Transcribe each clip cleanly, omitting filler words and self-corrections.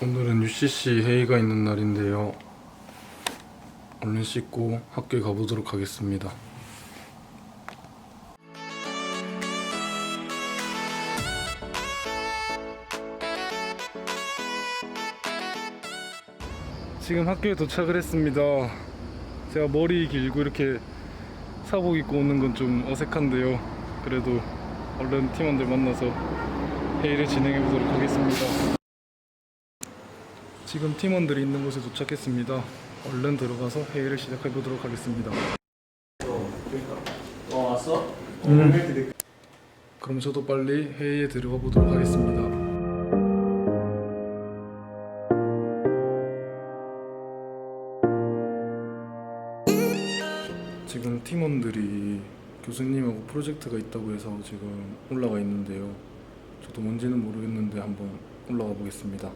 오늘은 UCC 회의가 있는 날인데요. 얼른 씻고 학교에 가보도록 하겠습니다. 지금 학교에 도착을 했습니다. 제가 머리 길고 이렇게 사복 입고 오는 건 좀 어색한데요. 그래도 얼른 팀원들 만나서 회의를 진행해 보도록 하겠습니다. 지금 팀원들이 있는 곳에 도착했습니다. 얼른 들어가서 회의를 시작해 보도록 하겠습니다. 왔어? 그럼 저도 빨리 회의에 들어가 보도록 하겠습니다. 지금 팀원들이 교수님하고 프로젝트가 있다고 해서 지금 올라가 있는데요. 저도 뭔지는 모르겠는데 한번 올라가 보겠습니다.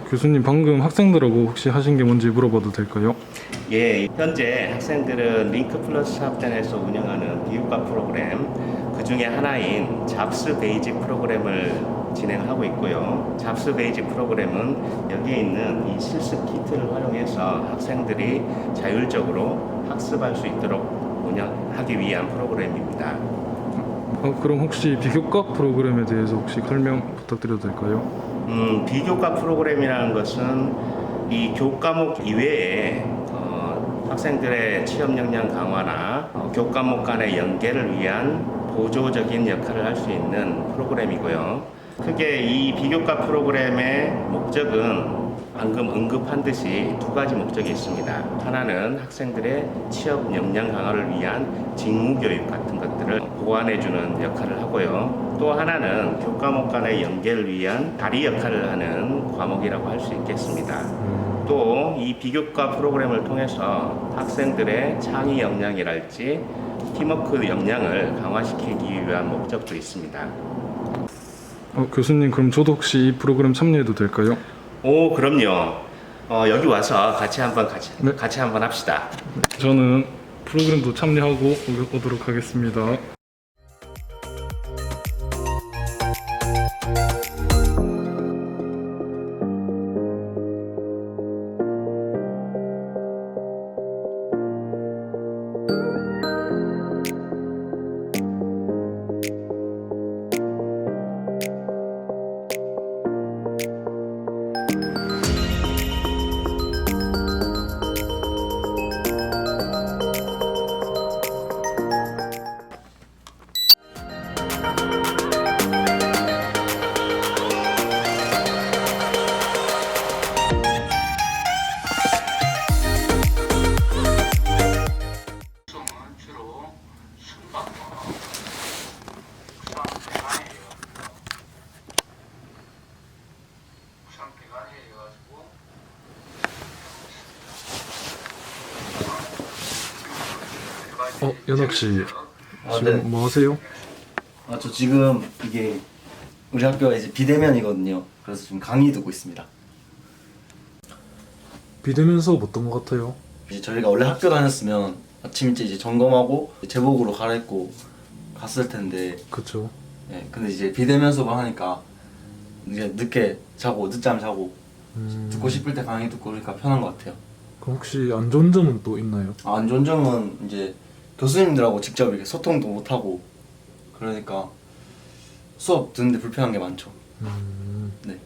교수님 방금 학생들하고 혹시 하신 게 뭔지 물어봐도 될까요? 예, 현재 학생들은 링크 플러스 사업단에서 운영하는 비교과 프로그램 그 중에 하나인 잡스 베이직 프로그램을 진행하고 있고요. 잡스 베이직 프로그램은 여기에 있는 이 실습 키트를 활용해서 학생들이 자율적으로 학습할 수 있도록 운영하기 위한 프로그램입니다. 그럼 혹시 비교과 프로그램에 대해서 혹시 설명 부탁드려도 될까요? 비교과 프로그램이라는 것은 이 교과목 이외에 학생들의 취업 역량 강화나 교과목 간의 연계를 위한 보조적인 역할을 할 수 있는 프로그램이고요. 크게 이 비교과 프로그램의 목적은 방금 언급한 듯이 두 가지 목적이 있습니다. 하나는 학생들의 취업 역량 강화를 위한 직무 교육 같은 것들을 보완해주는 역할을 하고요. 또 하나는 교과목 간의 연계를 위한 다리 역할을 하는 과목이라고 할 수 있겠습니다. 또 이 비교과 프로그램을 통해서 학생들의 창의 역량이랄지 팀워크 역량을 강화시키기 위한 목적도 있습니다. 교수님 그럼 저도 혹시 이 프로그램 참여해도 될까요? 오, 그럼요. 여기 와서 같이 한번 합시다. 저는 프로그램도 참여하고 오도록 하겠습니다. 연학 씨, 지금 네. 뭐 하세요? 저 지금 이게 우리 학교가 이제 비대면이거든요. 그래서 지금 강의 듣고 있습니다. 비대면 수업 어떤 것 같아요? 이제 저희가 원래 학교 다녔으면 아침 일찍 이제 점검하고 제복으로 갈아입고 갔을 텐데, 그쵸. 예, 근데 이제 비대면 수업을 하니까 이제 늦게 자고 늦잠 자고 듣고 싶을 때 강의 듣고 그러니까 편한 것 같아요. 그럼 혹시 안 좋은 점은 또 있나요? 안 좋은 점은 이제 교수님들하고 직접 이렇게 소통도 못 하고 그러니까 수업 듣는데 불편한 게 많죠. 네.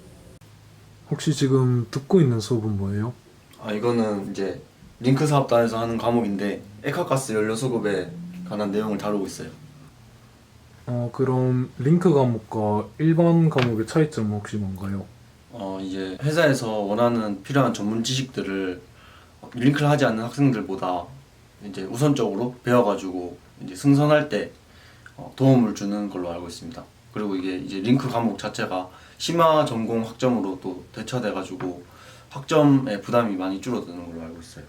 혹시 지금 듣고 있는 수업은 뭐예요? 이거는 이제 링크 사업단에서 하는 과목인데 액화가스 연료 수급에 관한 내용을 다루고 있어요. 그럼 링크 과목과 일반 과목의 차이점은 혹시 뭔가요? 이제 회사에서 원하는 필요한 전문 지식들을 링크를 하지 않는 학생들보다 이제 우선적으로 배워가지고 이제 승선할 때 도움을 주는 걸로 알고 있습니다. 그리고 이게 이제 링크 과목 자체가 심화 전공 학점으로 또 대처돼가지고 학점의 부담이 많이 줄어드는 걸로 알고 있어요.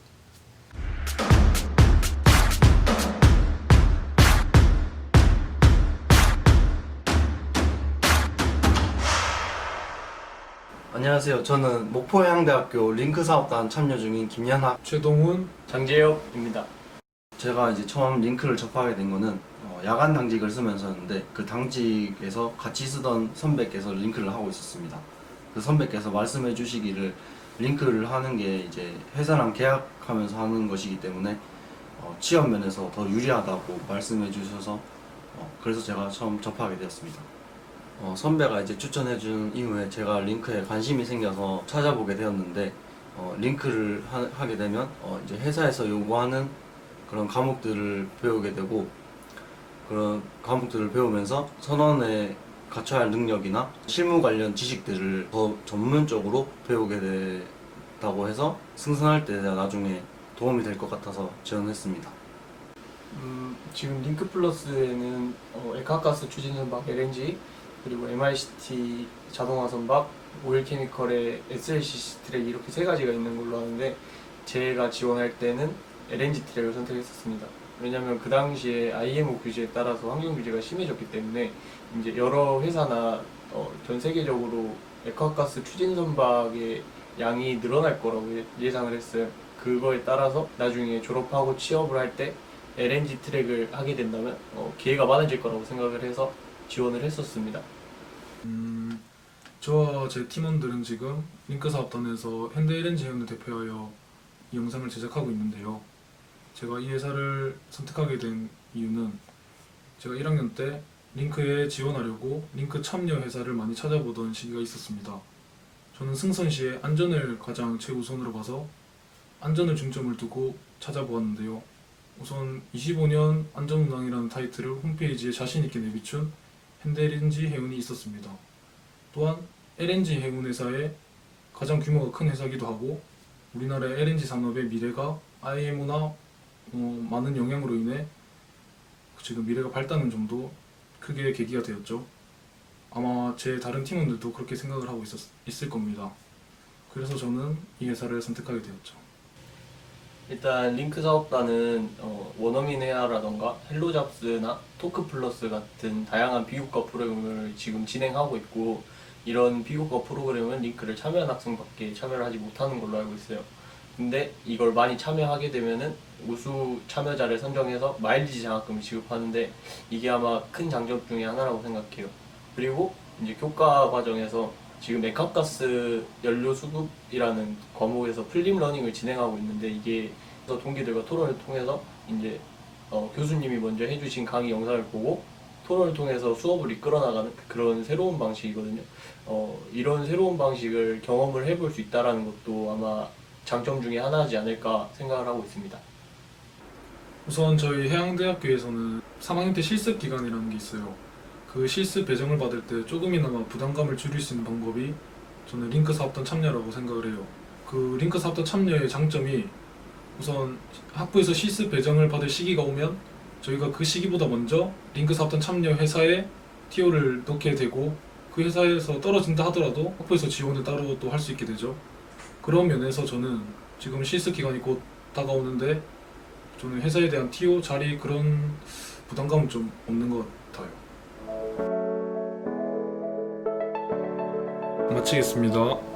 안녕하세요. 저는 목포해양대학교 링크 사업단 참여 중인 김연학, 최동훈, 장재혁입니다. 제가 이제 처음 링크를 접하게 된 거는 야간 당직을 쓰면서였는데 그 당직에서 같이 쓰던 선배께서 링크를 하고 있었습니다. 그 선배께서 말씀해 주시기를 링크를 하는 게 이제 회사랑 계약하면서 하는 것이기 때문에 취업 면에서 더 유리하다고 말씀해 주셔서 그래서 제가 처음 접하게 되었습니다. 선배가 이제 추천해 준 이후에 제가 링크에 관심이 생겨서 찾아보게 되었는데 링크를 하게 되면 이제 회사에서 요구하는 그런 과목들을 배우게 되고 그런 과목들을 배우면서 선원에 갖춰야 할 능력이나 실무 관련 지식들을 더 전문적으로 배우게 됐다고 해서 승선할 때 나중에 도움이 될 것 같아서 지원했습니다. 지금 링크 플러스에는 에카가스 추진 선박 LNG 그리고 MICT 자동화 선박 오일 케미컬의 SLCC 트랙 이렇게 세 가지가 있는 걸로 아는데 제가 지원할 때는 LNG 트랙을 선택했었습니다. 왜냐하면 그 당시에 IMO 규제에 따라서 환경 규제가 심해졌기 때문에 이제 여러 회사나 전 세계적으로 액화가스 추진 선박의 양이 늘어날 거라고 예상을 했어요. 그거에 따라서 나중에 졸업하고 취업을 할 때 LNG 트랙을 하게 된다면 기회가 많아질 거라고 생각을 해서 지원을 했었습니다. 저와 제 팀원들은 지금 링크 사업단에서 현대 LNG 해운을 대표하여 이 영상을 제작하고 있는데요. 제가 이 회사를 선택하게 된 이유는 제가 1학년 때 링크에 지원하려고 링크 참여 회사를 많이 찾아보던 시기가 있었습니다. 저는 승선 시에 안전을 가장 최우선으로 봐서 안전을 중점을 두고 찾아보았는데요. 우선 25년 안전운항이라는 타이틀을 홈페이지에 자신있게 내비춘 현대 LNG 해운이 있었습니다. 또한 LNG 해운 회사의 가장 규모가 큰 회사이기도 하고 우리나라의 LNG 산업의 미래가 IMO나 많은 영향으로 인해 지금 미래가 밝다는 점도 크게 계기가 되었죠. 아마 제 다른 팀원들도 그렇게 생각을 하고 있을 겁니다. 그래서 저는 이 회사를 선택하게 되었죠. 일단 링크 사업단은 원어민 회화라던가 헬로잡스나 토크플러스 같은 다양한 비교과 프로그램을 지금 진행하고 있고 이런 비교과 프로그램은 링크를 참여한 학생밖에 참여를 하지 못하는 걸로 알고 있어요. 근데 이걸 많이 참여하게 되면은 우수 참여자를 선정해서 마일리지 장학금을 지급하는데 이게 아마 큰 장점 중에 하나라고 생각해요. 그리고 이제 교과 과정에서 지금 액화가스 연료 수급이라는 과목에서 플립 러닝을 진행하고 있는데 이게 동기들과 토론을 통해서 이제 교수님이 먼저 해주신 강의 영상을 보고 토론을 통해서 수업을 이끌어 나가는 그런 새로운 방식이거든요. 이런 새로운 방식을 경험을 해볼 수 있다는 것도 아마 장점 중에 하나지 않을까 생각을 하고 있습니다. 우선 저희 해양대학교에서는 3학년 때 실습 기간이라는 게 있어요. 그 실습 배정을 받을 때 조금이나마 부담감을 줄일 수 있는 방법이 저는 링크 사업단 참여라고 생각을 해요. 그 링크 사업단 참여의 장점이 우선 학부에서 실습 배정을 받을 시기가 오면 저희가 그 시기보다 먼저 링크 사업단 참여 회사에 TO를 넣게 되고 그 회사에서 떨어진다 하더라도 학부에서 지원을 따로 또 할 수 있게 되죠. 그런 면에서 저는 지금 실습 기간이 곧 다가오는데 저는 회사에 대한 TO 자리 그런 부담감은 좀 없는 것 같아요. 마치겠습니다.